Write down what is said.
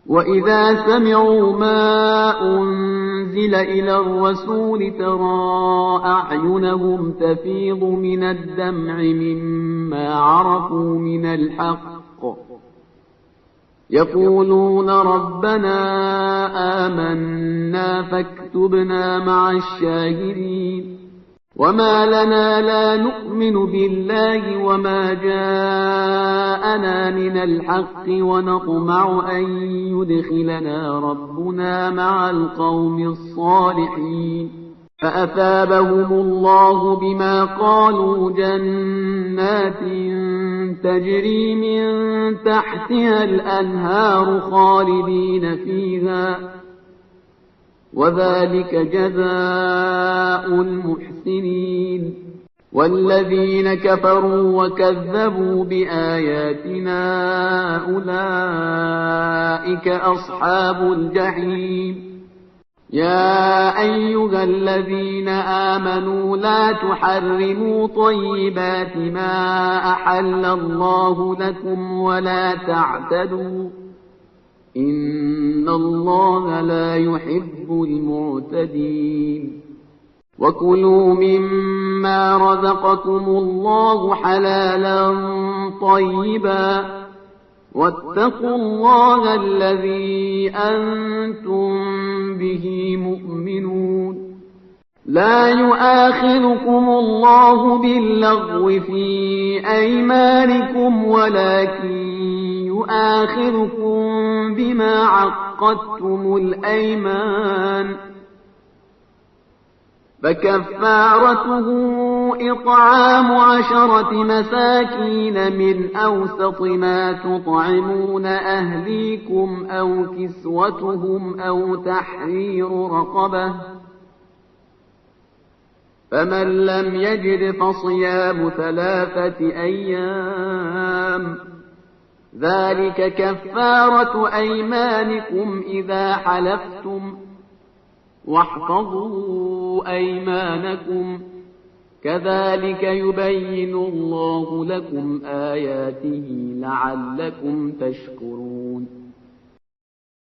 وإذا سمعوا ما أنزل إلى الرسول ترى أعينهم تفيض من الدمع مما عرفوا من الحق يقولون ربنا آمنا فاكتبنا مع الشاهدين. وما لنا لا نؤمن بالله وما جاءنا من الحق ونطمع أن يدخلنا ربنا مع القوم الصالحين فأثابهم الله بما قالوا جنات تجري من تحتها الأنهار خالدين فيها وذلك جزاء المحسنين. والذين كفروا وكذبوا بآياتنا أولئك أصحاب الجحيم. يا أيها الذين آمنوا لا تحرموا طيبات ما أحل الله لكم ولا تعتدوا إن الله لا يحب المعتدين. وكلوا مما رزقكم الله حلالا طيبا واتقوا الله الذي أنتم به مؤمنون. لا يؤاخذكم الله باللغو في أيمانكم ولكن يؤاخذكم بما عقدتم الأيمان فكفارته إطعام 10 مساكين من أوسط ما تطعمون أهليكم أو كسوتهم أو تحرير رقبة فمن لم يجد فصيام 3 أيام ذلك كفارة أيمانكم إذا حلفتم واحفظوا أيمانكم كذلك يبين الله لكم آياته لعلكم تشكرون.